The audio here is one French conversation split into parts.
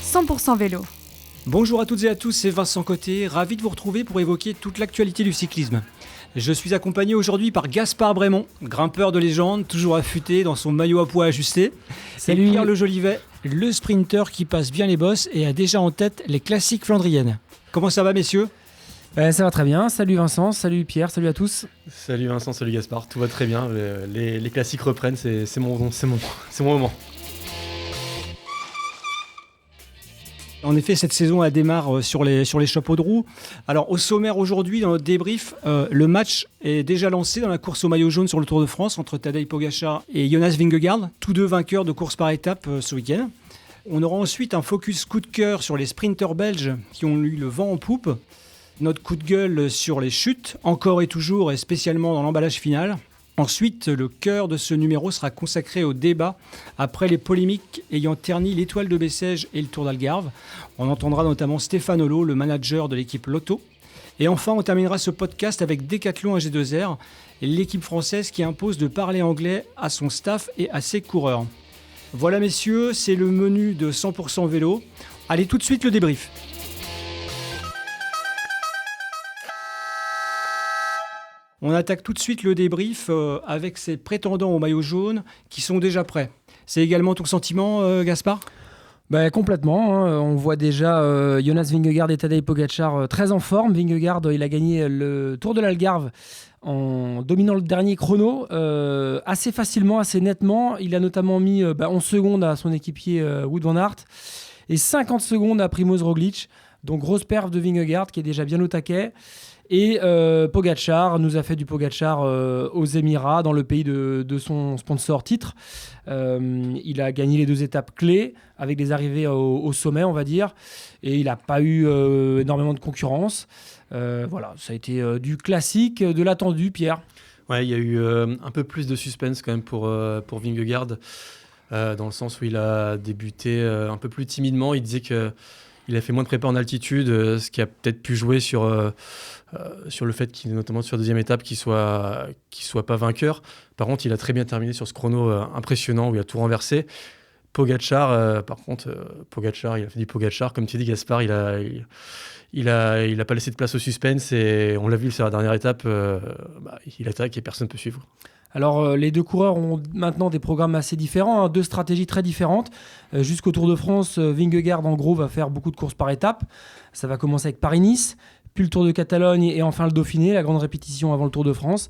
100% vélo. Bonjour à toutes et à tous, c'est Vincent Côté, ravi de vous retrouver pour évoquer toute l'actualité du cyclisme. Je suis accompagné aujourd'hui par Gaspard Brémond, grimpeur de légende, toujours affûté dans son maillot à poids ajusté. Salut. Et Pierre Le Jolivet, le sprinter qui passe bien les bosses et a déjà en tête les classiques flandriennes. Comment ça va, messieurs ? Ça va très bien, salut Vincent, salut Pierre, salut à tous. Salut Vincent, salut Gaspard, tout va très bien, les classiques reprennent, c'est mon moment. En effet, cette saison elle démarre sur les chapeaux de roue. Alors, au sommaire aujourd'hui, dans notre débrief, le match est déjà lancé dans la course au maillot jaune sur le Tour de France entre Tadej Pogačar et Jonas Vingegaard, tous deux vainqueurs de course par étapes ce week-end. On aura ensuite un focus coup de cœur sur les sprinters belges qui ont eu le vent en poupe. Notre coup de gueule sur les chutes, encore et toujours et spécialement dans l'emballage final. Ensuite, le cœur de ce numéro sera consacré au débat après les polémiques ayant terni l'Étoile de Bessèges et le Tour d'Algarve. On entendra notamment Stéphane Holo, le manager de l'équipe Lotto. Et enfin, on terminera ce podcast avec Decathlon AG2R, l'équipe française qui impose de parler anglais à son staff et à ses coureurs. Voilà messieurs, c'est le menu de 100% vélo. Allez tout de suite le débrief. On attaque tout de suite le débrief avec ces prétendants au maillot jaune qui sont déjà prêts. C'est également ton sentiment, Gaspard ? Complètement, hein. On voit déjà Jonas Vingegaard et Tadej Pogačar très en forme. Vingegaard, il a gagné le Tour de l'Algarve en dominant le dernier chrono assez facilement, assez nettement. Il a notamment mis 11 secondes à son équipier Wout van Aert et 50 secondes à Primož Roglič. Donc grosse perf de Vingegaard qui est déjà bien au taquet. Et Pogačar nous a fait du Pogačar aux Émirats, dans le pays de son sponsor titre. Il a gagné les 2 étapes clés avec des arrivées au sommet, on va dire. Et il n'a pas eu énormément de concurrence. Voilà, ça a été du classique, de l'attendu, Pierre. Ouais, il y a eu un peu plus de suspense quand même pour Vingegaard, dans le sens où il a débuté un peu plus timidement. Il disait qu'il a fait moins de prépa en altitude, ce qui a peut-être pu jouer sur le fait qu'il, notamment sur la deuxième étape, qu'il soit pas vainqueur. Par contre, il a très bien terminé sur ce chrono impressionnant où il a tout renversé. Pogačar, Pogačar, il a fait du Pogačar, comme tu dis Gaspard, il a pas laissé de place au suspense et on l'a vu sur la dernière étape, il attaque et personne ne peut suivre. Alors les deux coureurs ont maintenant des programmes assez différents, hein, 2 stratégies très différentes. Jusqu'au Tour de France, Vingegaard en gros va faire beaucoup de courses par étapes. Ça va commencer avec Paris-Nice, puis le Tour de Catalogne et enfin le Dauphiné, la grande répétition avant le Tour de France.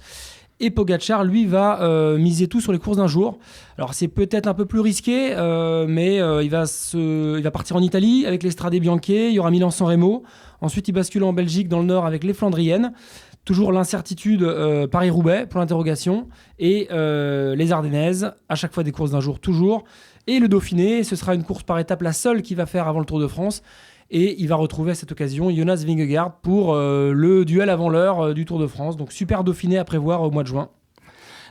Et Pogačar, lui, va miser tout sur les courses d'un jour. Alors c'est peut-être un peu plus risqué, mais il va partir en Italie avec les Strade Bianche, il y aura Milan-San Remo. Ensuite, il bascule en Belgique, dans le nord, avec les Flandriennes. Toujours l'incertitude Paris-Roubaix pour l'interrogation. Et les Ardennaises, à chaque fois des courses d'un jour, toujours. Et le Dauphiné, ce sera une course par étape, la seule qu'il va faire avant le Tour de France. Et il va retrouver à cette occasion Jonas Vingegaard pour le duel avant l'heure du Tour de France. Donc super Dauphiné à prévoir au mois de juin.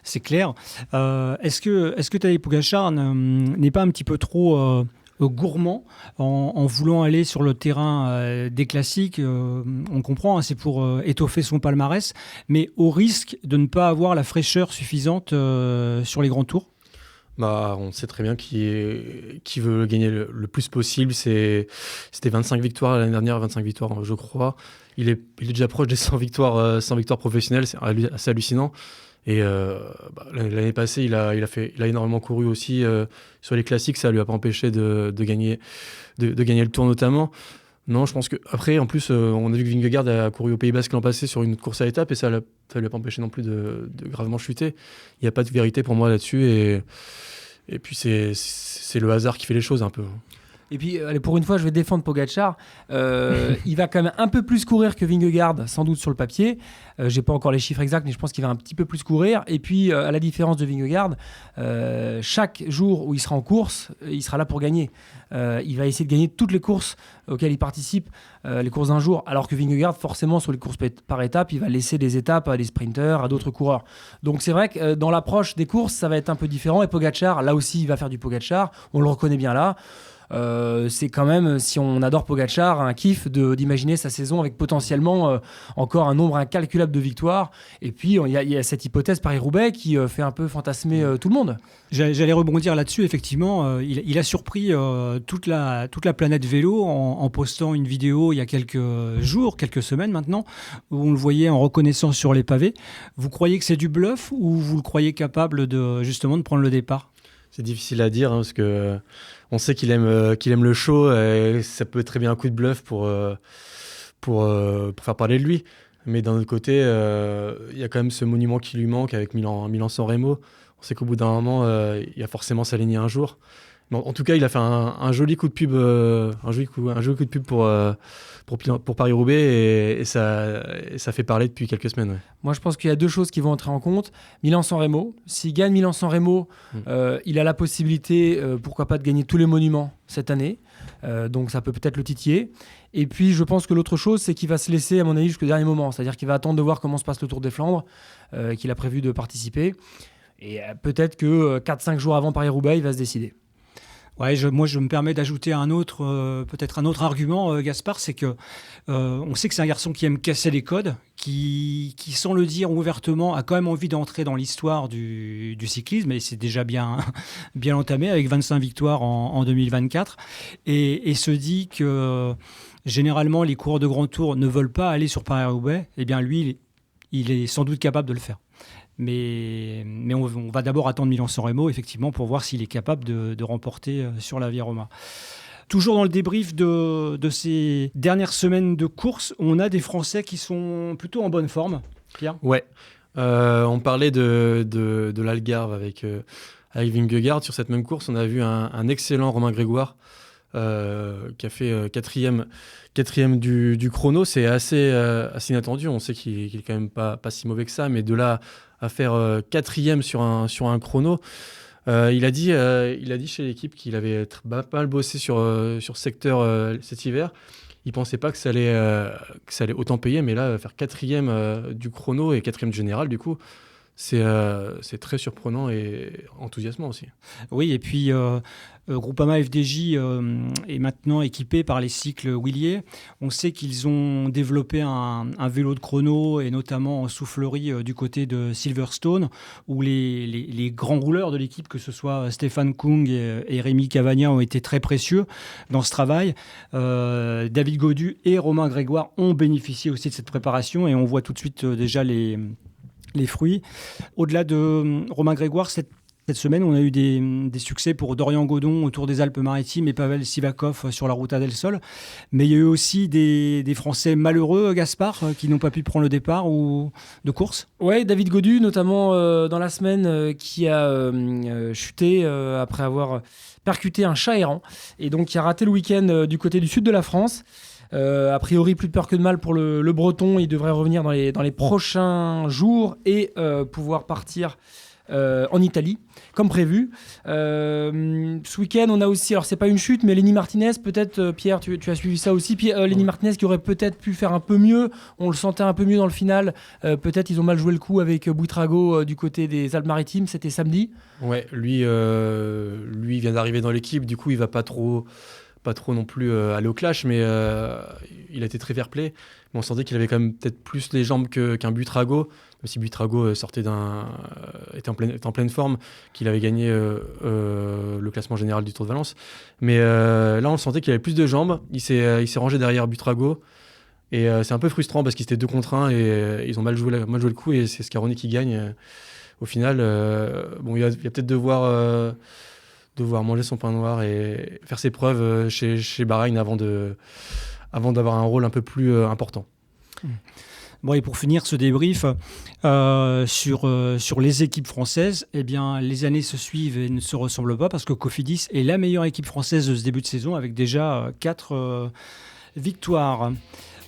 C'est clair. Est-ce que Tadej Pogačar n'est pas un petit peu trop gourmand en voulant aller sur le terrain des classiques, on comprend, hein, c'est pour étoffer son palmarès, mais au risque de ne pas avoir la fraîcheur suffisante sur les grands tours? On sait très bien qui veut gagner le plus possible. C'était 25 victoires l'année dernière, 25 victoires je crois. Il est déjà proche des 100 victoires professionnelles, c'est assez hallucinant. Et l'année passée, il a énormément couru aussi sur les classiques, ça lui a pas empêché de gagner le Tour notamment. Non, je pense que après, en plus, on a vu que Vingegaard a couru au Pays Basque l'an passé sur une course à étapes et ça lui a pas empêché non plus de gravement chuter. Il n'y a pas de vérité pour moi là-dessus et puis c'est le hasard qui fait les choses un peu. Et puis, allez, pour une fois, je vais défendre Pogačar. Il va quand même un peu plus courir que Vingegaard, sans doute sur le papier. J'ai pas encore les chiffres exacts, mais je pense qu'il va un petit peu plus courir. Et puis, à la différence de Vingegaard, chaque jour où il sera en course, il sera là pour gagner. Il va essayer de gagner toutes les courses auxquelles il participe, les courses d'un jour. Alors que Vingegaard, forcément, sur les courses par étapes, il va laisser des étapes à des sprinters, à d'autres coureurs. Donc, c'est vrai que dans l'approche des courses, ça va être un peu différent. Et Pogačar, là aussi, il va faire du Pogačar. On le reconnaît bien là. c'est quand même, si on adore Pogačar, un kiff d'imaginer sa saison avec potentiellement encore un nombre incalculable de victoires. Et puis, il y a cette hypothèse Paris-Roubaix qui fait un peu fantasmer tout le monde. J'allais rebondir là-dessus, effectivement. Il a surpris toute la planète vélo en postant une vidéo il y a quelques jours, quelques semaines maintenant, où on le voyait en reconnaissance sur les pavés. Vous croyez que c'est du bluff ou vous le croyez capable justement de prendre le départ ? C'est difficile à dire parce que on sait qu'il aime le show et ça peut être très bien un coup de bluff pour faire parler de lui. Mais d'un autre côté, il y a quand même ce monument qui lui manque avec Milan-San Remo. On sait qu'au bout d'un moment, il va forcément s'aligner un jour. Mais en tout cas, il a fait un joli coup de pub, un joli coup de pub pour Paris-Roubaix et ça fait parler depuis quelques semaines. Ouais. Moi, je pense qu'il y a deux choses qui vont entrer en compte. Milan-San Remo. S'il gagne Milan-San Remo, il a la possibilité, pourquoi pas, de gagner tous les monuments cette année. Donc, ça peut peut-être le titiller. Et puis, je pense que l'autre chose, c'est qu'il va se laisser, à mon avis, jusqu'au dernier moment. C'est-à-dire qu'il va attendre de voir comment se passe le Tour des Flandres, qu'il a prévu de participer. Et peut-être que 4-5 jours avant Paris-Roubaix, il va se décider. Ouais, moi, je me permets d'ajouter peut-être un autre argument, Gaspard, c'est que on sait que c'est un garçon qui aime casser les codes, qui sans le dire ouvertement, a quand même envie d'entrer dans l'histoire du cyclisme, et c'est déjà bien entamé avec 25 victoires en 2024, et se dit que généralement les coureurs de grand tour ne veulent pas aller sur Paris-Roubaix. Eh bien, lui, il est sans doute capable de le faire. Mais on va d'abord attendre Milan-San Remo, effectivement, pour voir s'il est capable de remporter sur la Via Roma. Toujours dans le débrief de ces dernières semaines de course, on a des Français qui sont plutôt en bonne forme. Pierre ? Ouais. On parlait de l'Algarve avec Vingegaard. Sur cette même course, on a vu un excellent Romain Grégoire qui a fait quatrième du chrono. C'est assez inattendu. On sait qu'il est quand même pas si mauvais que ça, mais de là à faire quatrième sur un chrono, il a dit chez l'équipe qu'il avait pas mal bossé sur ce secteur cet hiver. Il pensait pas que ça allait autant payer, mais là faire quatrième du chrono et quatrième général, du coup, c'est très surprenant et enthousiasmant aussi. Oui, et puis Groupama FDJ est maintenant équipé par les cycles Willier. On sait qu'ils ont développé un vélo de chrono, et notamment en soufflerie du côté de Silverstone, où les grands rouleurs de l'équipe, que ce soit Stéphane Kung et Rémi Cavagna, ont été très précieux dans ce travail. David Gaudu et Romain Grégoire ont bénéficié aussi de cette préparation, et on voit tout de suite déjà les fruits. Au-delà de Romain Grégoire, cette semaine, on a eu des succès pour Dorian Godon autour des Alpes-Maritimes et Pavel Sivakov sur la Ruta del Sol. Mais il y a eu aussi des Français malheureux, Gaspard, qui n'ont pas pu prendre le départ ou de course. Oui, David Gaudu, notamment dans la semaine, qui a chuté après avoir percuté un chat errant, et donc qui a raté le week-end du côté du sud de la France. A priori, plus de peur que de mal pour le Breton. Il devrait revenir dans les prochains jours et pouvoir partir en Italie, comme prévu. Ce week-end, on a aussi, alors c'est pas une chute, mais Lenny Martinez, peut-être, Pierre, tu as suivi ça aussi. Lenny Martinez qui aurait peut-être pu faire un peu mieux. On le sentait un peu mieux dans le final. Peut-être ils ont mal joué le coup avec Buitrago du côté des Alpes-Maritimes. C'était samedi. Ouais, lui vient d'arriver dans l'équipe. Du coup, il va pas trop non plus aller au clash, mais il a été très fair-play. Mais on sentait qu'il avait quand même peut-être plus les jambes qu'un Buitrago, même si Buitrago était en pleine forme, qu'il avait gagné le classement général du Tour de Valence. Mais là, on sentait qu'il avait plus de jambes. Il s'est rangé derrière Buitrago. Et c'est un peu frustrant parce qu'ils étaient 2 contre 1 et ils ont mal joué le coup, et c'est Scaroni qui gagne. Au final, il va peut-être devoir manger son pain noir et faire ses preuves chez Bahreïn avant d'avoir un rôle un peu plus important. Bon, et pour finir ce débrief sur les équipes françaises, eh bien, les années se suivent et ne se ressemblent pas, parce que Cofidis est la meilleure équipe française de ce début de saison avec déjà 4 victoires.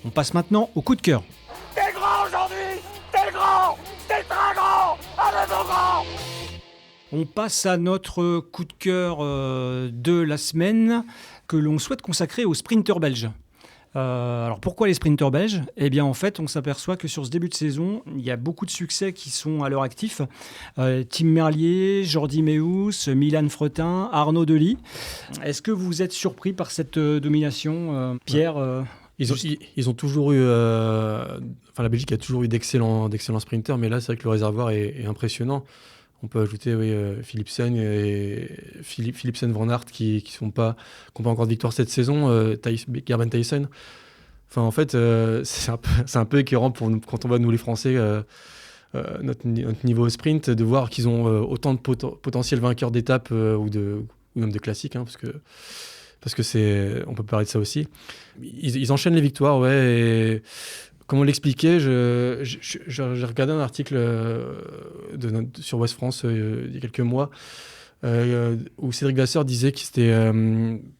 On passe maintenant au coup de cœur. T'es grand aujourd'hui! T'es grand! T'es très grand! Allez, mon grand! On passe à notre coup de cœur de la semaine, que l'on souhaite consacrer au sprinter belge. Alors pourquoi les sprinteurs belges ? Eh bien en fait on s'aperçoit que sur ce début de saison il y a beaucoup de succès qui sont à leur actif. Tim Merlier, Jordi Meeus, Milan Fretin, Arnaud Delis. Est-ce que vous êtes surpris par cette domination, Pierre Ils ont toujours eu, la Belgique a toujours eu d'excellents sprinters, mais là c'est vrai que le réservoir est impressionnant. On peut ajouter Philipsen et Philipsen Van Aert qui n'ont pas encore de victoire cette saison, Gerben Thijssen. Enfin, en fait, c'est un peu écœurant pour nous, quand on voit nous les Français, notre niveau au sprint, de voir qu'ils ont autant de potentiels vainqueurs d'étapes ou même de classiques, hein, parce que on peut parler de ça aussi. Ils enchaînent les victoires, ouais. Et comment l'expliquer ? J'ai regardé un article sur Ouest France il y a quelques mois où Cédric Vasseur disait que c'était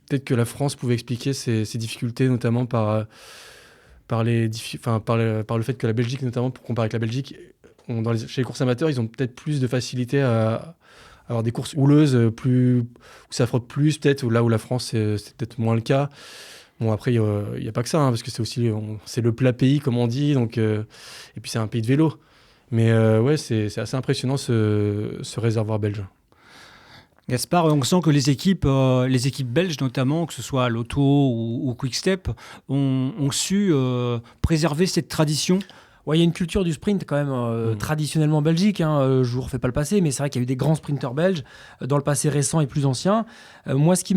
peut-être que la France pouvait expliquer ses difficultés, notamment par le fait que la Belgique, notamment pour comparer avec la Belgique, chez les courses amateurs, ils ont peut-être plus de facilité à avoir des courses houleuses, où ça frotte plus, peut-être, là où la France, c'est peut-être moins le cas. Bon, après, il n'y a pas que ça, hein, parce que c'est aussi c'est le plat pays, comme on dit, donc, et puis c'est un pays de vélo. Mais ouais, c'est assez impressionnant ce réservoir belge. Gaspard, on sent que les équipes belges notamment, que ce soit Lotto ou Quick-Step, ont su préserver cette tradition. Ouais, il y a une culture du sprint quand même traditionnellement belgique, hein, je vous refais pas le passé, mais c'est vrai qu'il y a eu des grands sprinteurs belges dans le passé récent et plus ancien. Moi, ce qui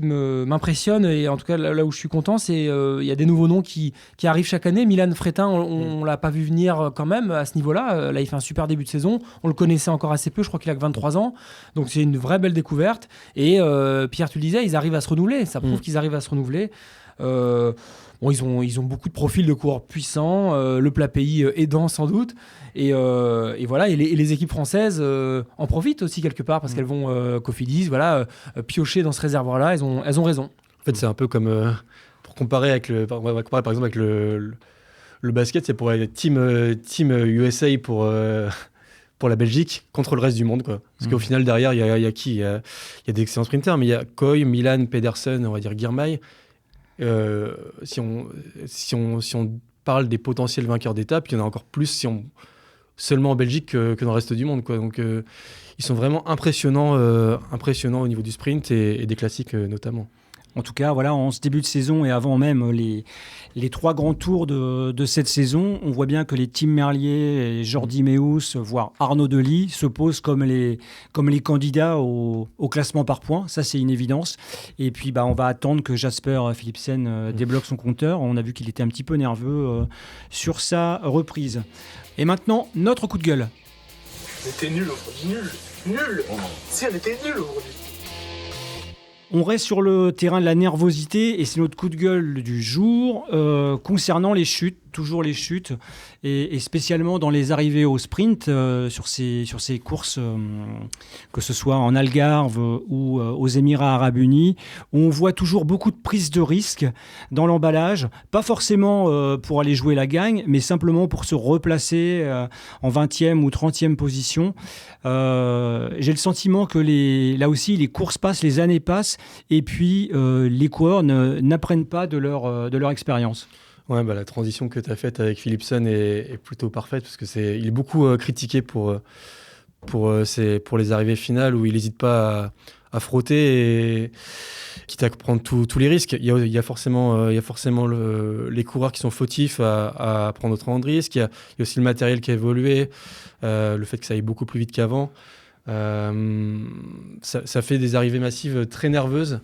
m'impressionne, et en tout cas là où je suis content, c'est il y a des nouveaux noms qui arrivent chaque année. Milan Fretin, on l'a pas vu venir quand même à ce niveau-là. Là, il fait un super début de saison. On le connaissait encore assez peu, je crois qu'il a que 23 ans. Donc c'est une vraie belle découverte. Et Pierre, tu le disais, ils arrivent à se renouveler. Ça prouve qu'ils arrivent à se renouveler. Bon, ils ont beaucoup de profils de coureurs puissants, le plat pays aidant sans doute, et voilà. Et les équipes françaises en profitent aussi quelque part parce qu'elles vont Cofidis, voilà, piocher dans ce réservoir-là. Elles ont raison. En fait, c'est un peu comme pour comparer on va comparer par exemple avec le basket, c'est pour être team USA pour la Belgique contre le reste du monde, quoi. Parce qu'au final derrière il y a qui ? Il y a des excellents sprinters, mais il y a Koy, Milan, Pedersen, on va dire Girmay. Si on parle des potentiels vainqueurs d'étapes, il y en a encore plus seulement en Belgique que dans le reste du monde, quoi. Donc ils sont vraiment impressionnants au niveau du sprint et des classiques notamment. En tout cas, voilà, en ce début de saison et avant même les 3 grands tours de cette saison, on voit bien que les Tim Merlier et Jordi Meeus, voire Arnaud Delis, se posent comme les candidats au classement par points. Ça, c'est une évidence. Et puis, on va attendre que Jasper Philipsen débloque son compteur. On a vu qu'il était un petit peu nerveux sur sa reprise. Et maintenant, notre coup de gueule. On était nuls aujourd'hui, nul. Si, on était nuls aujourd'hui. On reste sur le terrain de la nervosité et c'est notre coup de gueule du jour concernant les chutes, toujours les chutes, et spécialement dans les arrivées au sprint sur ces courses, que ce soit en Algarve ou aux Émirats Arabes Unis, où on voit toujours beaucoup de prises de risques dans l'emballage, pas forcément pour aller jouer la gagne, mais simplement pour se replacer en 20e ou 30e position. J'ai le sentiment que là aussi, les courses passent, les années passent, et puis les coureurs n'apprennent pas de leur expérience. Ouais, la transition que tu as faite avec Philipsen est plutôt parfaite parce que il est beaucoup critiqué pour les arrivées finales où il n'hésite pas à frotter et quitte à prendre tous les risques. Il y a forcément les coureurs qui sont fautifs à prendre autant de risques. Il y a aussi le matériel qui a évolué, le fait que ça aille beaucoup plus vite qu'avant. Ça fait des arrivées massives très nerveuses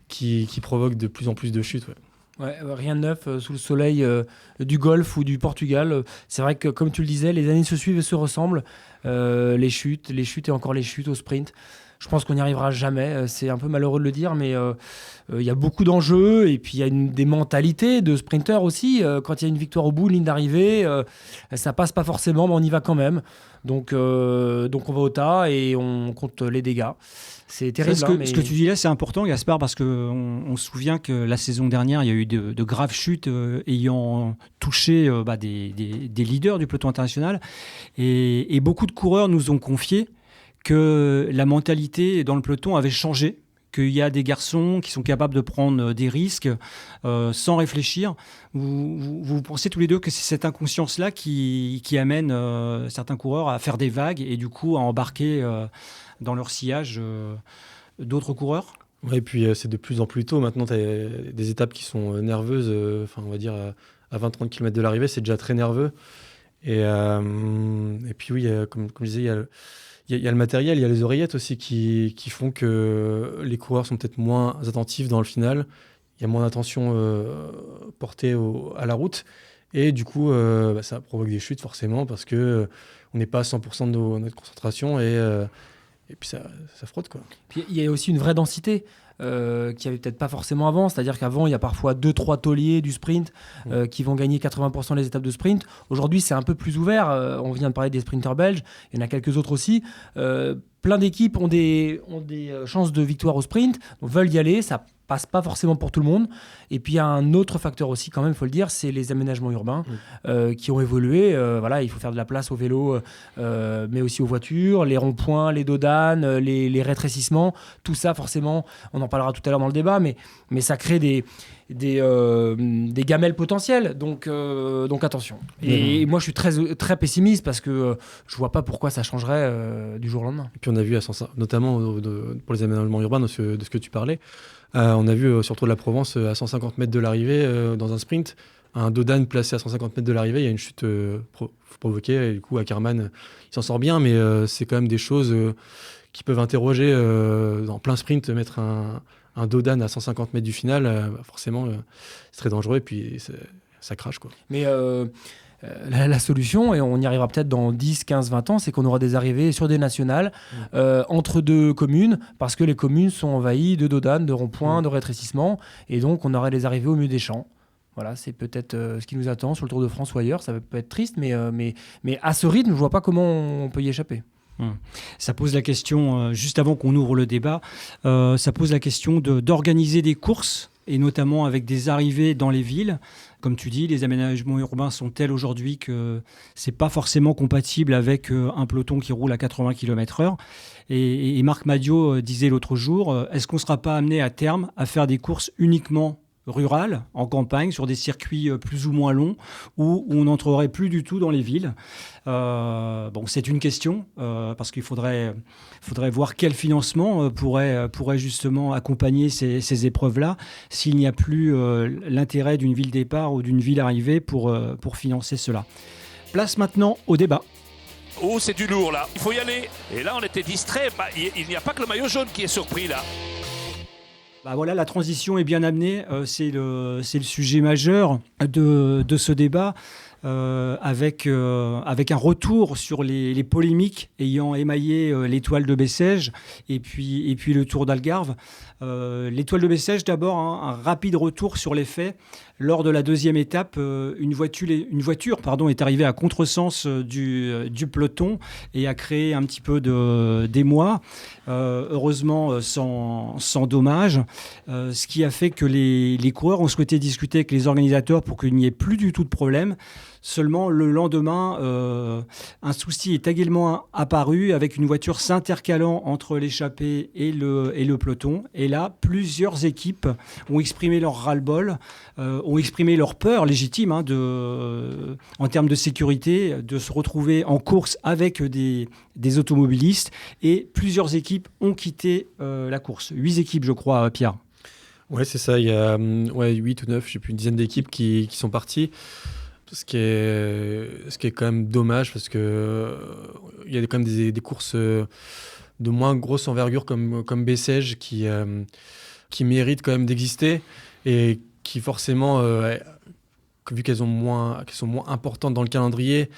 qui provoquent de plus en plus de chutes. Ouais. Ouais, rien de neuf sous le soleil du Golfe ou du Portugal. C'est vrai que, comme tu le disais, les années se suivent et se ressemblent. Les chutes et encore les chutes au sprint. Je pense qu'on n'y arrivera jamais. C'est un peu malheureux de le dire, mais il y a beaucoup d'enjeux. Et puis, il y a des mentalités de sprinteurs aussi. Quand il y a une victoire au bout, une ligne d'arrivée, ça passe pas forcément, mais on y va quand même. Donc on va au tas et on compte les dégâts. C'est terrible. Ce que tu dis là, c'est important, Gaspard, parce qu'on se souvient que la saison dernière, il y a eu de graves chutes ayant touché des leaders du peloton international. Et beaucoup de coureurs nous ont confié que la mentalité dans le peloton avait changé, qu'il y a des garçons qui sont capables de prendre des risques sans réfléchir. Vous pensez tous les deux que c'est cette inconscience-là qui amène certains coureurs à faire des vagues et du coup à embarquer dans leur sillage d'autres coureurs? Ouais, et puis c'est de plus en plus tôt. Maintenant, tu as des étapes qui sont nerveuses. On va dire à 20-30 km de l'arrivée, c'est déjà très nerveux. Et puis oui, comme je disais, il y a le matériel, il y a les oreillettes aussi qui font que les coureurs sont peut-être moins attentifs dans le final. Il y a moins d'attention portée à la route. Et du coup, ça provoque des chutes forcément parce qu'on n'est pas à 100% de notre concentration et puis ça frotte, quoi. Puis il y a aussi une vraie densité qu'il n'y avait peut-être pas forcément avant. C'est-à-dire qu'avant, il y a parfois 2-3 tauliers du sprint qui vont gagner 80% des étapes de sprint. Aujourd'hui, c'est un peu plus ouvert. On vient de parler des sprinteurs belges. Il y en a quelques autres aussi. Plein d'équipes ont des chances de victoire au sprint, donc veulent y aller. Ça passe pas forcément pour tout le monde. Et puis il y a un autre facteur aussi, quand même, il faut le dire, c'est les aménagements urbains qui ont évolué. Il faut faire de la place aux vélos, mais aussi aux voitures, les ronds-points, les dodanes, les rétrécissements. Tout ça, forcément, on en parlera tout à l'heure dans le débat, mais ça crée des gamelles potentielles. Donc attention. Et moi, je suis très, très pessimiste parce que je vois pas pourquoi ça changerait du jour au lendemain. Et puis on a vu, notamment pour les aménagements urbains de ce que tu parlais, on a vu sur le Tour de la Provence à 150 mètres de l'arrivée dans un sprint, un dodane placé à 150 mètres de l'arrivée, il y a une chute provoquée et du coup Ackermann il s'en sort bien, mais c'est quand même des choses qui peuvent interroger en plein sprint, mettre un dodane à 150 mètres du final, forcément c'est très dangereux et puis ça crache, quoi. Mais la solution, et on y arrivera peut-être dans 10, 15, 20 ans, c'est qu'on aura des arrivées sur des nationales entre deux communes, parce que les communes sont envahies de dodanes, de ronds-points, de rétrécissements, et donc on aura des arrivées au milieu des champs. Voilà, c'est peut-être ce qui nous attend sur le Tour de France ou ailleurs. Ça peut être triste, mais à ce rythme, je ne vois pas comment on peut y échapper. Ça pose la question, juste avant qu'on ouvre le débat, ça pose la question d'organiser des courses, et notamment avec des arrivées dans les villes. Comme tu dis, les aménagements urbains sont tels aujourd'hui que ce n'est pas forcément compatible avec un peloton qui roule à 80 km/h. Et Marc Madiot disait l'autre jour, est-ce qu'on ne sera pas amené à terme à faire des courses uniquement rurales, en campagne, sur des circuits plus ou moins longs, où on n'entrerait plus du tout dans les villes? C'est une question, parce qu'il faudrait voir quel financement pourrait justement accompagner ces épreuves-là, s'il n'y a plus l'intérêt d'une ville départ ou d'une ville arrivée pour financer cela. Place maintenant au débat. Oh, c'est du lourd là, il faut y aller. Et là on était distrait, il n'y a pas que le maillot jaune qui est surpris là. Voilà, la transition est bien amenée, c'est le sujet majeur de ce débat, avec un retour sur les polémiques ayant émaillé l'étoile de Bessèges et puis le Tour d'Algarve. L'étoile de Bessèges, d'abord, un rapide retour sur les faits. Lors de la deuxième étape, une voiture est arrivée à contresens du peloton et a créé un petit peu d'émoi, heureusement sans dommage, ce qui a fait que les coureurs ont souhaité discuter avec les organisateurs pour qu'il n'y ait plus du tout de problème. Seulement, le lendemain, un souci est également apparu avec une voiture s'intercalant entre l'échappée et le peloton. Et là, plusieurs équipes ont exprimé leur ras-le-bol, ont exprimé leur peur légitime en termes de sécurité, de se retrouver en course avec des automobilistes. Et plusieurs équipes ont quitté la course. 8 équipes, je crois, Pierre. Ouais, c'est ça. Il y a 8 ou 9, je sais plus, une dizaine d'équipes qui sont parties. Ce qui est quand même dommage parce que il y a quand même des courses de moins grosse envergure comme Bessèges qui méritent quand même d'exister et qui forcément, vu qu'elles sont moins importantes dans le calendrier,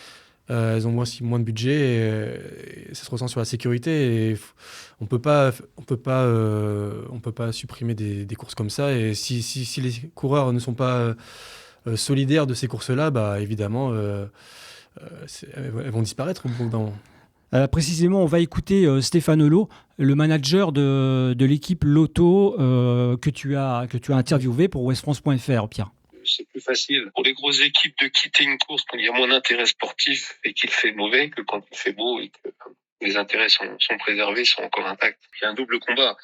elles ont aussi moins de budget et ça se ressent sur la sécurité. Et on peut pas supprimer des courses comme ça. Et si les coureurs ne sont pas solidaires de ces courses-là, évidemment, elles vont disparaître au bout d'un moment. Précisément, on va écouter Stéphane Hulot, le manager de l'équipe Lotto que tu as interviewé pour westfrance.fr, Pierre. C'est plus facile pour les grosses équipes de quitter une course quand il y a moins d'intérêt sportif et qu'il fait mauvais que quand il fait beau et que les intérêts sont préservés, sont encore intacts. Il y a un double combat.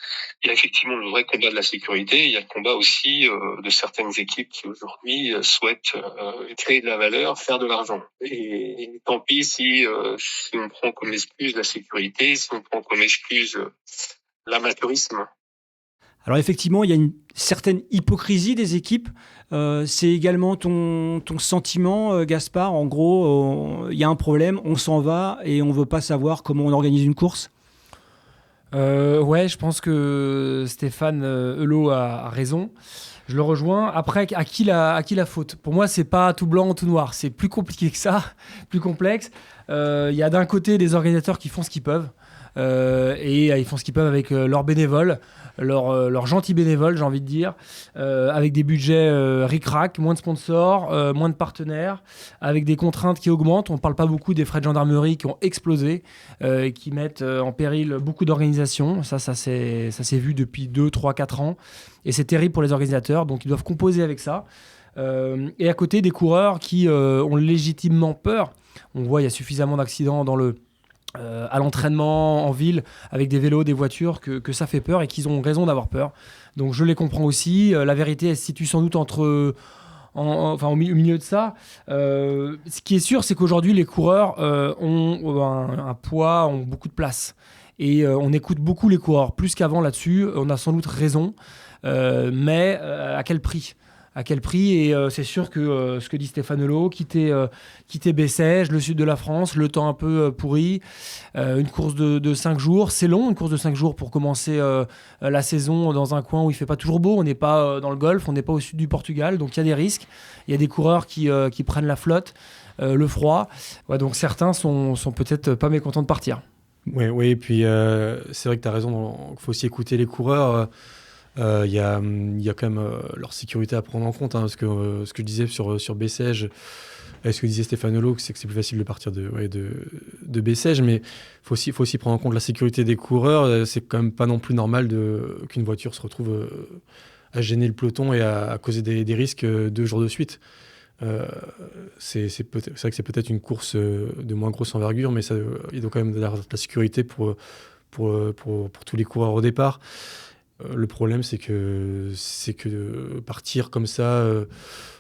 Il y a effectivement le vrai combat de la sécurité. Il y a le combat aussi de certaines équipes qui aujourd'hui souhaitent créer de la valeur, faire de l'argent. Et tant pis si on prend comme excuse la sécurité, si on prend comme excuse l'amateurisme. Alors effectivement, il y a une certaine hypocrisie des équipes. C'est également ton sentiment, Gaspard. En gros, il y a un problème, on s'en va et on ne veut pas savoir comment on organise une course. Ouais, je pense que Stéphane Helot a raison. Je le rejoins. Après, à qui la faute ? Pour moi, c'est pas tout blanc, tout noir. C'est plus compliqué que ça, plus complexe. Il y a d'un côté des organisateurs qui font ce qu'ils peuvent. Et ils font ce qu'ils peuvent avec leurs bénévoles, leurs gentils bénévoles, j'ai envie de dire, avec des budgets ric-rac, moins de sponsors, moins de partenaires, avec des contraintes qui augmentent. On ne parle pas beaucoup des frais de gendarmerie qui ont explosé et qui mettent en péril beaucoup d'organisations. Ça s'est vu depuis 2, 3, 4 ans et c'est terrible pour les organisateurs, donc ils doivent composer avec ça. Et à côté, des coureurs qui ont légitimement peur. On voit, il y a suffisamment d'accidents à l'entraînement en ville avec des vélos, des voitures, que ça fait peur et qu'ils ont raison d'avoir peur. Donc je les comprends aussi. La vérité, elle se situe sans doute au milieu de ça. Ce qui est sûr, c'est qu'aujourd'hui, les coureurs ont un poids, ont beaucoup de place. Et on écoute beaucoup les coureurs, plus qu'avant là-dessus. On a sans doute raison. Mais à quel prix ? À quel prix ? Et c'est sûr que ce que dit Stéphane Helot, quitter Bessèges, le sud de la France, le temps un peu pourri, une course de 5 jours, c'est long, une course de 5 jours pour commencer la saison dans un coin où il ne fait pas toujours beau, on n'est pas dans le Golfe, on n'est pas au sud du Portugal, donc il y a des risques, il y a des coureurs qui prennent la flotte, le froid, ouais, donc certains sont peut-être pas mécontents de partir. Oui, et puis c'est vrai que tu as raison, il faut aussi écouter les coureurs. Il y a quand même leur sécurité à prendre en compte, parce que ce que je disais sur Bessèges, ce que disait Stéphane Helot, c'est que c'est plus facile de partir de Bessèges, mais faut aussi prendre en compte la sécurité des coureurs. C'est quand même pas non plus normal qu'une voiture se retrouve à gêner le peloton et à causer des risques 2 jours de suite. C'est vrai que c'est peut-être une course de moins grosse envergure, mais il doit quand même y avoir de la sécurité pour tous les coureurs au départ. Le problème, c'est que partir comme ça,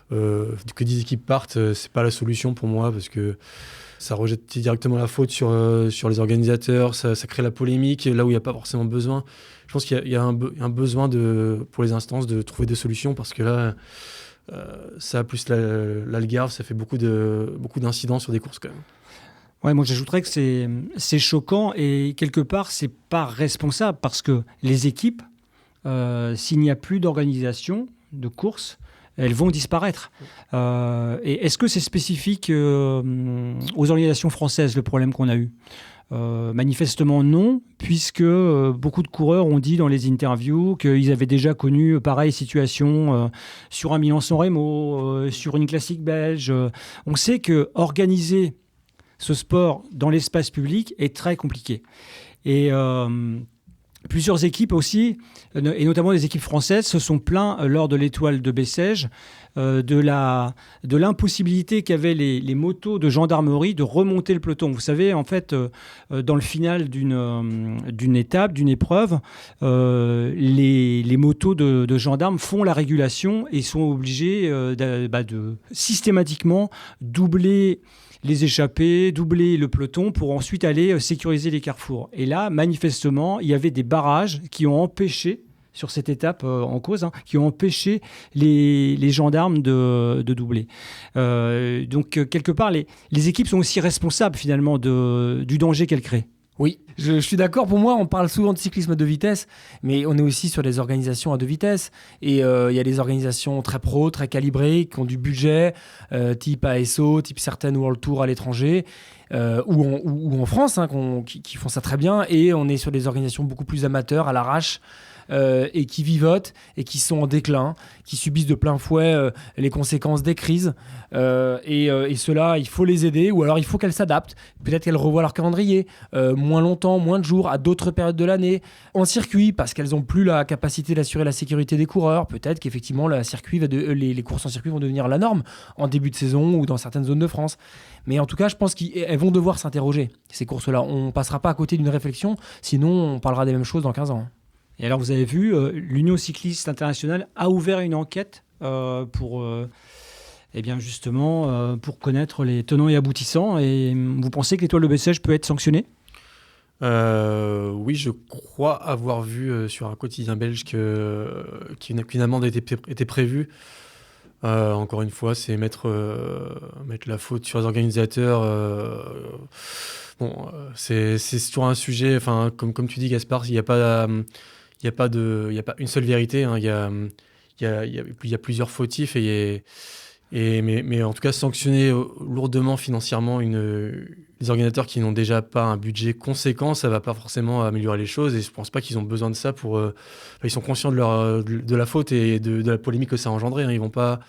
que 10 équipes partent, c'est pas la solution pour moi, parce que ça rejette directement la faute sur les organisateurs, ça crée la polémique là où il n'y a pas forcément besoin. Je pense qu'il y a un besoin pour les instances de trouver des solutions, parce que là, ça plus l'Algarve, ça fait beaucoup d'incidents sur des courses quand même. Ouais, moi j'ajouterais que c'est choquant et quelque part c'est pas responsable, parce que les équipes, s'il n'y a plus d'organisation de course, elles vont disparaître. Et est-ce que c'est spécifique aux organisations françaises, le problème qu'on a eu ? Manifestement non, puisque beaucoup de coureurs ont dit dans les interviews qu'ils avaient déjà connu pareille situation sur un Milan-San Remo, sur une classique belge. On sait que organiser ce sport dans l'espace public est très compliqué. Et plusieurs équipes aussi, et notamment les équipes françaises, se sont plaints lors de l'Étoile de Bessèges de l'impossibilité qu'avaient les motos de gendarmerie de remonter le peloton. Vous savez, en fait, dans le final d'une étape, d'une épreuve, les motos de gendarmes font la régulation et sont obligés de systématiquement doubler les échappées, doubler le peloton pour ensuite aller sécuriser les carrefours. Et là, manifestement, il y avait des barrages qui ont empêché, sur cette étape en cause, qui ont empêché les gendarmes de doubler. Donc, quelque part, les équipes sont aussi responsables, finalement, du danger qu'elles créent. Oui, je suis d'accord. Pour moi, on parle souvent de cyclisme à 2 vitesses, mais on est aussi sur des organisations à 2 vitesses. Et il y a des organisations très pro, très calibrées, qui ont du budget, type ASO, type certaines World Tour à l'étranger, ou en France, qui font ça très bien. Et on est sur des organisations beaucoup plus amateurs, à l'arrache, et qui vivotent et qui sont en déclin, qui subissent de plein fouet les conséquences des crises. Et ceux-là, il faut les aider, ou alors il faut qu'elles s'adaptent. Peut-être qu'elles revoient leur calendrier, moins longtemps, moins de jours, à d'autres périodes de l'année, en circuit, parce qu'elles n'ont plus la capacité d'assurer la sécurité des coureurs. Peut-être qu'effectivement, les courses en circuit vont devenir la norme en début de saison ou dans certaines zones de France. Mais en tout cas, je pense qu'elles vont devoir s'interroger, ces courses-là. On ne passera pas à côté d'une réflexion, sinon on parlera des mêmes choses dans 15 ans. Et alors, vous avez vu, l'Union cycliste internationale a ouvert une enquête pour connaître les tenants et aboutissants. Et vous pensez que l'Étoile de Bessèges peut être sanctionnée ? Oui, je crois avoir vu sur un quotidien belge qu'une amende était prévue. Encore une fois, c'est mettre la faute sur les organisateurs. C'est toujours un sujet. Enfin, comme tu dis, Gaspard, il n'y a pas une seule vérité. Hein. Il y a plusieurs fautifs mais en tout cas, sanctionner lourdement financièrement les organisateurs qui n'ont déjà pas un budget conséquent, ça ne va pas forcément améliorer les choses. Et je ne pense pas qu'ils ont besoin de ça ils sont conscients de la faute et de la polémique que ça a engendré. Hein. Ils ne vont pas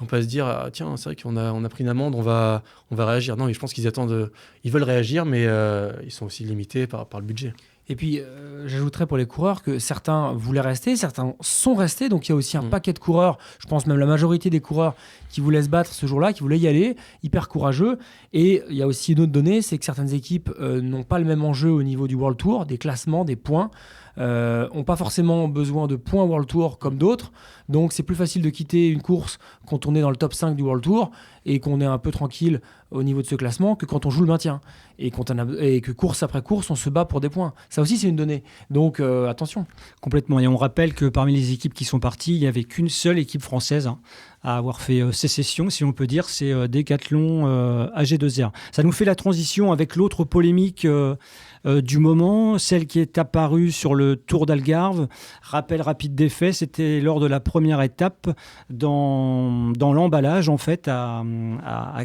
se dire « Tiens, c'est vrai qu'on a pris une amende, on va réagir ». Non, je pense qu'ils ils veulent réagir, mais ils sont aussi limités par le budget. Et puis, j'ajouterais pour les coureurs que certains voulaient rester, certains sont restés. Donc, il y a aussi un paquet de coureurs, je pense même la majorité des coureurs qui voulaient se battre ce jour-là, qui voulaient y aller, hyper courageux. Et il y a aussi une autre donnée, c'est que certaines équipes n'ont pas le même enjeu au niveau du World Tour, des classements, des points. N'ont pas forcément besoin de points World Tour comme d'autres. Donc, c'est plus facile de quitter une course quand on est dans le top 5 du World Tour et qu'on est un peu tranquille au niveau de ce classement que quand on joue le maintien. Et que course après course, on se bat pour des points. Ça aussi, c'est une donnée. Donc, attention. Complètement. Et on rappelle que parmi les équipes qui sont parties, il n'y avait qu'une seule équipe française à avoir fait sécession, si on peut dire, c'est Decathlon AG2R. Ça nous fait la transition avec l'autre polémique du moment, celle qui est apparue sur le Tour d'Algarve. Rappel rapide des faits, c'était lors de la première étape dans l'emballage, en fait, à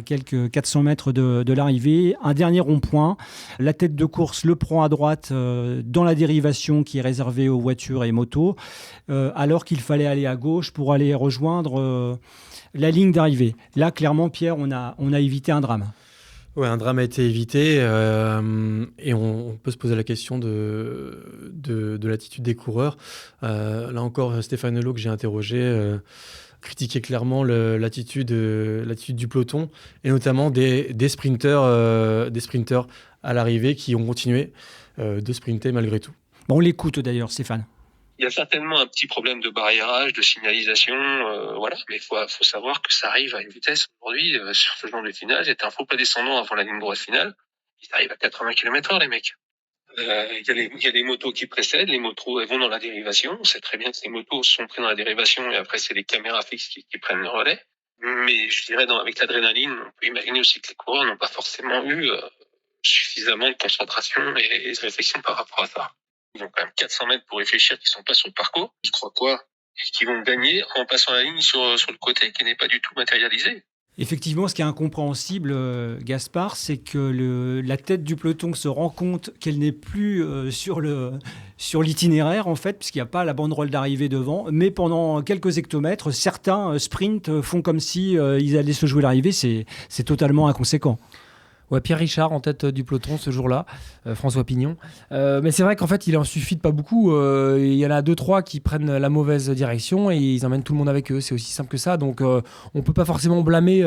quelques 400 mètres de l'arrivée. Un dernier rond-point. La tête de course le prend à droite dans la dérivation qui est réservée aux voitures et motos, alors qu'il fallait aller à gauche pour aller rejoindre la ligne d'arrivée. Là, clairement, Pierre, on a évité un drame. Ouais, un drame a été évité et on peut se poser la question de l'attitude des coureurs. Là encore, Stéphane Hulot, que j'ai interrogé, critiquait clairement l'attitude du peloton et notamment des sprinteurs à l'arrivée qui ont continué de sprinter malgré tout. Bon, on l'écoute d'ailleurs, Stéphane. Il y a certainement un petit problème de barriérage, de signalisation, mais faut savoir que ça arrive à une vitesse aujourd'hui sur ce genre de finale. C'est un faux pas descendant avant la ligne droite finale. Ils arrivent à 80 km/h, les mecs. Il y a les motos qui précèdent, les motos elles vont dans la dérivation. On sait très bien que ces motos sont prises dans la dérivation et après c'est les caméras fixes qui prennent le relais. Mais je dirais avec l'adrénaline, on peut imaginer aussi que les coureurs n'ont pas forcément eu suffisamment de concentration et de réflexion par rapport à ça. Ils ont quand même 400 mètres pour réfléchir, qu'ils sont pas sur le parcours. Ils croient quoi ? Et qu'ils vont gagner en passant la ligne sur le côté qui n'est pas du tout matérialisé. Effectivement, ce qui est incompréhensible, Gaspard, c'est que la tête du peloton se rend compte qu'elle n'est plus sur l'itinéraire, en fait, puisqu'il n'y a pas la banderole d'arrivée devant. Mais pendant quelques hectomètres, certains sprints font comme si ils allaient se jouer l'arrivée. C'est totalement inconséquent. Ouais, Pierre Richard en tête du peloton ce jour-là, François Pignon. Mais c'est vrai qu'en fait, il en suffit de pas beaucoup. Il y en a 2-3 qui prennent la mauvaise direction et ils emmènent tout le monde avec eux. C'est aussi simple que ça. Donc, on peut pas forcément blâmer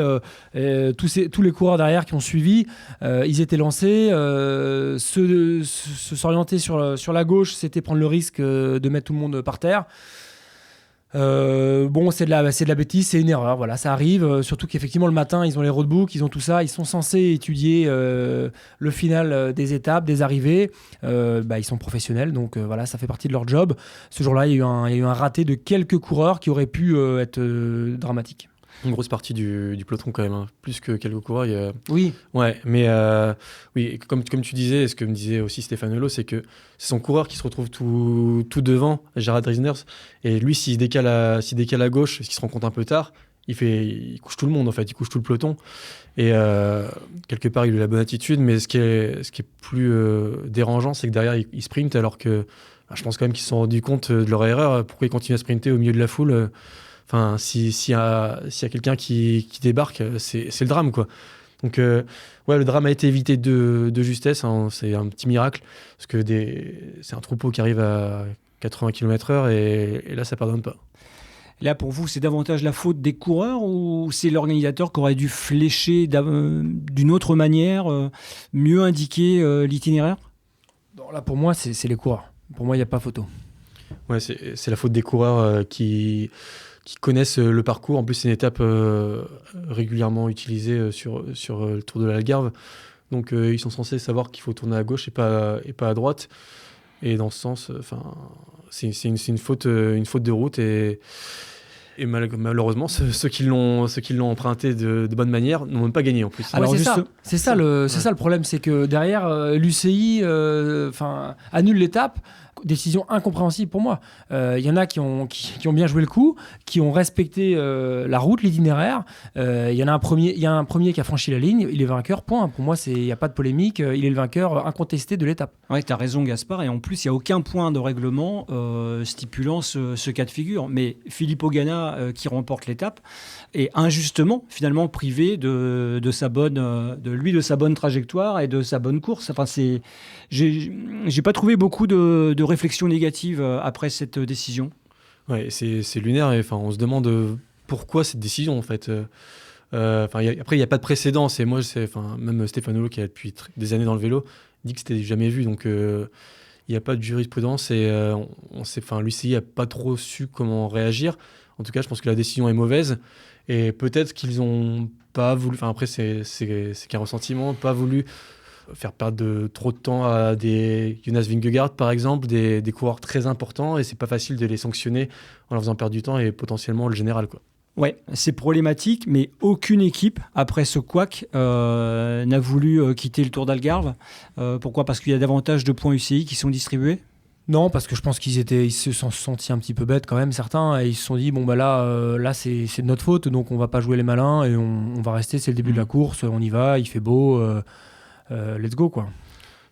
tous les coureurs derrière qui ont suivi. Ils étaient lancés. S'orienter sur la gauche, c'était prendre le risque de mettre tout le monde par terre. C'est de la bêtise, c'est une erreur, voilà, ça arrive, surtout qu'effectivement le matin ils ont les roadbooks, ils ont tout ça, ils sont censés étudier le final des étapes, des arrivées, ils sont professionnels, donc voilà, ça fait partie de leur job. Ce jour-là il y a eu un raté de quelques coureurs qui auraient pu être dramatiques. Une grosse partie du peloton quand même, hein. Plus que quelques coureurs. Oui. Ouais, mais oui, comme tu disais, ce que me disait aussi Stéphane Hulot, c'est que c'est son coureur qui se retrouve tout devant, Gerhard Riesners, et lui s'il décale à gauche, parce qu'il se rend compte un peu tard, il couche tout le monde en fait, il couche tout le peloton. Et quelque part, il a la bonne attitude, mais ce qui est plus dérangeant, c'est que derrière, il sprint, alors que je pense quand même qu'ils se sont rendus compte de leur erreur. Pourquoi ils continuent à sprinter au milieu de la foule? Enfin, s'il y a quelqu'un qui débarque, c'est le drame, quoi. Donc, le drame a été évité de justesse, hein, c'est un petit miracle, parce que c'est un troupeau qui arrive à 80 km/h, et là, ça pardonne pas. Là, pour vous, c'est davantage la faute des coureurs ou c'est l'organisateur qui aurait dû flécher d'une autre manière, mieux indiquer l'itinéraire? Non, là, pour moi, c'est les coureurs. Pour moi, il n'y a pas photo. Ouais, c'est la faute des coureurs qui connaissent le parcours. En plus, c'est une étape régulièrement utilisée sur le Tour de l'Algarve. Donc, ils sont censés savoir qu'il faut tourner à gauche et pas à droite. Et dans ce sens, c'est une faute de route. Et malheureusement, ceux qui l'ont emprunté de bonne manière n'ont même pas gagné en plus. Alors c'est ça le problème, c'est que derrière l'UCI annule l'étape. Décision incompréhensible pour moi. Il y en a qui ont bien joué le coup, qui ont respecté la route, l'itinéraire. Il y a un premier qui a franchi la ligne, il est vainqueur, point. Pour moi, il n'y a pas de polémique, il est le vainqueur incontesté de l'étape. Oui, tu as raison Gaspard, et en plus, il n'y a aucun point de règlement stipulant ce cas de figure. Mais Filippo Ganna, qui remporte l'étape, est injustement, finalement, privé de sa bonne trajectoire et de sa bonne course. Enfin, j'ai pas trouvé beaucoup de réflexion négative après cette décision. Ouais, c'est lunaire. Et, on se demande pourquoi cette décision, en fait. Après, il n'y a pas de précédent. Même Stefano, qui a depuis des années dans le vélo, dit que c'était jamais vu. Donc, il n'y a pas de jurisprudence. Et l'UCI n'a pas trop su comment réagir. En tout cas, je pense que la décision est mauvaise. Et peut-être qu'ils n'ont pas voulu... Après, c'est qu'un ressentiment. Pas voulu faire perdre trop de temps à des Jonas Vingegaard, par exemple, des coureurs très importants, et c'est pas facile de les sanctionner en leur faisant perdre du temps et potentiellement le général, quoi. Ouais, c'est problématique, mais aucune équipe, après ce couac, n'a voulu quitter le Tour d'Algarve. Pourquoi ? Parce qu'il y a davantage de points UCI qui sont distribués ? Non, parce que je pense qu'ils se sont sentis un petit peu bêtes quand même, certains, et ils se sont dit, là c'est de notre faute, donc on va pas jouer les malins, et on va rester, c'est le début de la course, on y va, il fait beau... let's go, quoi.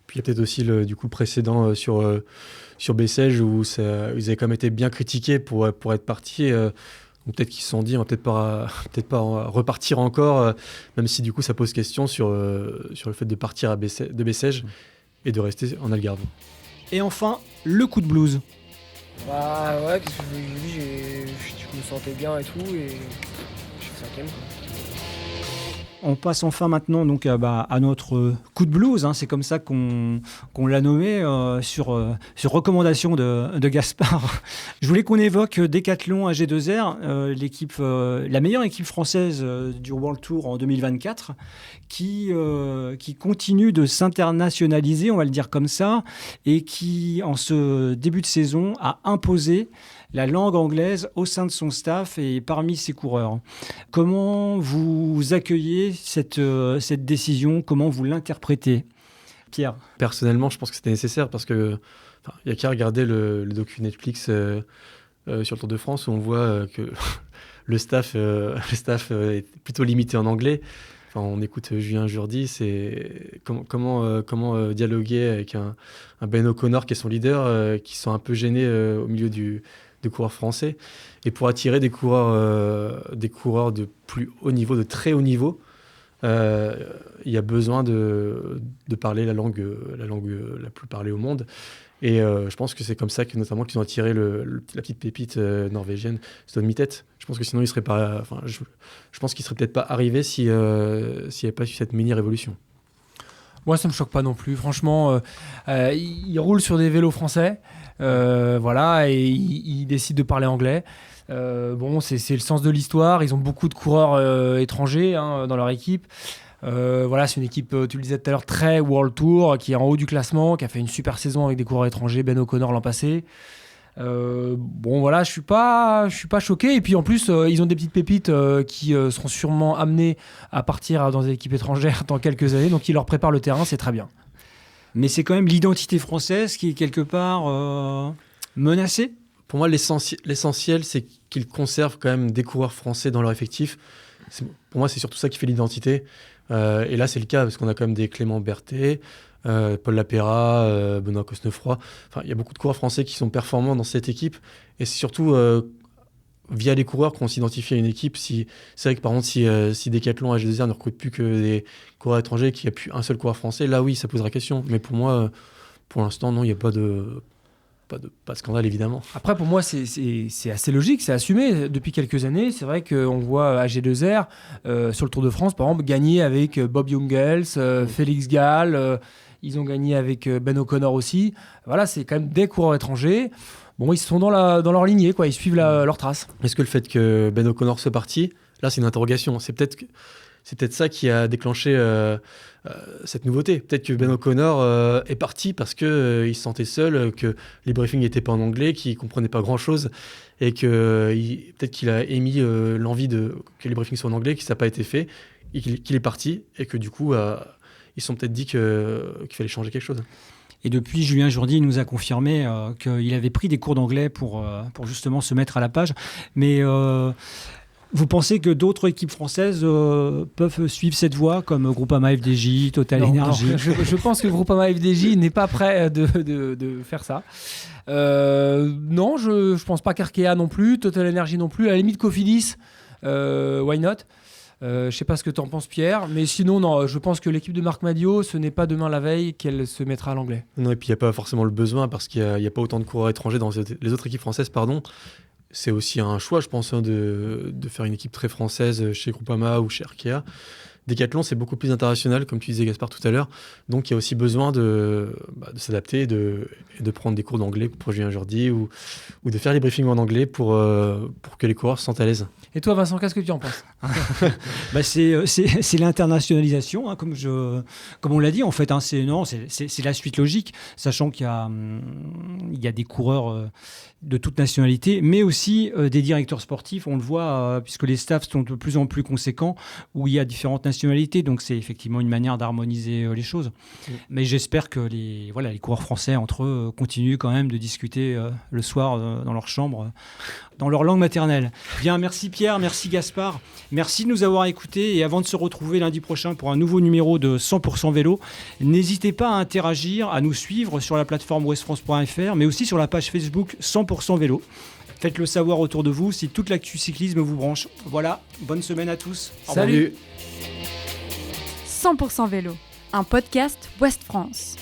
Puis il y a peut-être aussi le précédent sur Bessèges où ils avaient quand même été bien critiqués pour être partis. Donc peut-être qu'ils se sont dit on va peut-être pas repartir encore, même si du coup ça pose question sur le fait de partir de Bessèges et de rester en Algarve. Et enfin, le coup de blues. Bah ouais, qu'est-ce que je me sentais bien et tout, et je suis 5e, quoi. On passe enfin maintenant donc à notre coup de blues, hein, c'est comme ça qu'on l'a nommé sur recommandation de Gaspard. Je voulais qu'on évoque Decathlon AG2R, l'équipe, la meilleure équipe française du World Tour en 2024, qui continue de s'internationaliser, on va le dire comme ça, et qui en ce début de saison a imposé la langue anglaise au sein de son staff et parmi ses coureurs. Comment vous accueillez cette décision ? Comment vous l'interprétez ? Pierre ? Personnellement, je pense que c'était nécessaire parce que il y a qu'à regarder le docu Netflix sur le Tour de France où on voit que le staff est plutôt limité en anglais. On écoute Julien Jourdi, c'est comment dialoguer avec un Ben O'Connor qui est son leader, qui sont un peu gênés au milieu de coureurs français, et pour attirer des coureurs de plus haut niveau, de très haut niveau, il y a besoin de parler la langue la plus parlée au monde, et je pense que c'est comme ça que notamment qu'ils ont attiré la petite pépite norvégienne Stone Mittet. Je pense que sinon il serait pas, je pense qu'il serait peut-être pas arrivé s'il n'y avait pas eu cette mini révolution. Moi, ça me choque pas non plus. Franchement, ils roulent sur des vélos français, et ils décident de parler anglais. C'est le sens de l'histoire. Ils ont beaucoup de coureurs étrangers dans leur équipe. C'est une équipe, tu le disais tout à l'heure, très World Tour, qui est en haut du classement, qui a fait une super saison avec des coureurs étrangers, Ben O'Connor l'an passé. Je suis pas choqué, et puis en plus ils ont des petites pépites qui seront sûrement amenées à partir dans des équipes étrangères dans quelques années, donc ils leur préparent le terrain, c'est très bien. Mais c'est quand même l'identité française qui est quelque part menacée. Pour moi, l'essentiel, c'est qu'ils conservent quand même des coureurs français dans leur effectif. Pour moi, c'est surtout ça qui fait l'identité. Et là, c'est le cas, parce qu'on a quand même des Clément Berthet, Paul Lapéra, Benoît Cosnefroy. Enfin, il y a beaucoup de coureurs français qui sont performants dans cette équipe. Et c'est surtout via les coureurs qu'on s'identifie à une équipe. C'est vrai que par contre, si Decathlon AG2R ne recrute plus que des coureurs étrangers, qu'il n'y a plus un seul coureur français, là oui, ça posera question. Mais pour moi, pour l'instant, non, il n'y a pas de scandale, évidemment. Après, pour moi, c'est assez logique, c'est assumé. Depuis quelques années, c'est vrai qu'on voit AG2R sur le Tour de France, par exemple, gagner avec Bob Jungels, Félix Gall. Ils ont gagné avec Ben O'Connor aussi. Voilà, c'est quand même des coureurs étrangers. Bon, ils sont dans leur lignée, quoi. Ils suivent leurs traces. Est-ce que le fait que Ben O'Connor soit parti, là, c'est une interrogation. C'est peut-être ça qui a déclenché cette nouveauté. Peut-être que Ben O'Connor est parti parce qu'il se sentait seul, que les briefings n'étaient pas en anglais, qu'il ne comprenait pas grand-chose, et que peut-être qu'il a émis l'envie que les briefings soient en anglais, que ça n'a pas été fait, et qu'il est parti, et que du coup, ils se sont peut-être dit qu'il fallait changer quelque chose. Et depuis, Julien Jourdi nous a confirmé qu'il avait pris des cours d'anglais pour justement se mettre à la page. Mais vous pensez que d'autres équipes françaises peuvent suivre cette voie, comme Groupama FDJ, Total Energy? Non, je pense que Groupama FDJ n'est pas prêt de faire ça. Non, je ne pense pas qu'Arkea non plus, Total Energy non plus. À la limite, Cofidis, why not? Je ne sais pas ce que tu en penses, Pierre, mais sinon, non, je pense que l'équipe de Marc Madiot, ce n'est pas demain la veille qu'elle se mettra à l'anglais. Non, et puis il n'y a pas forcément le besoin, parce qu'il n'y a pas autant de coureurs étrangers dans les autres équipes françaises, pardon. C'est aussi un choix, je pense, de faire une équipe très française chez Groupama ou chez Arkea. Decathlon, c'est beaucoup plus international, comme tu disais, Gaspard, tout à l'heure. Donc, il y a aussi besoin de s'adapter et de prendre des cours d'anglais pour Julien Jourdi ou de faire les briefings en anglais pour que les coureurs se sentent à l'aise. Et toi, Vincent, qu'est-ce que tu en penses? C'est l'internationalisation, hein, comme on l'a dit, en fait. Hein, c'est la suite logique, sachant qu'il y a des coureurs de toute nationalité, mais aussi des directeurs sportifs, on le voit, puisque les staffs sont de plus en plus conséquents, où il y a différentes nationalités, donc c'est effectivement une manière d'harmoniser les choses. Mais j'espère que les coureurs français, entre eux, continuent quand même de discuter le soir dans leur chambre, dans leur langue maternelle. Bien, merci Pierre, merci Gaspard, merci de nous avoir écoutés, et avant de se retrouver lundi prochain pour un nouveau numéro de 100% vélo, n'hésitez pas à interagir, à nous suivre sur la plateforme westfrance.fr, mais aussi sur la page Facebook 100% vélo. Faites-le savoir autour de vous si toute l'actu cyclisme vous branche. Voilà, bonne semaine à tous. Salut. 100% vélo, un podcast Ouest France.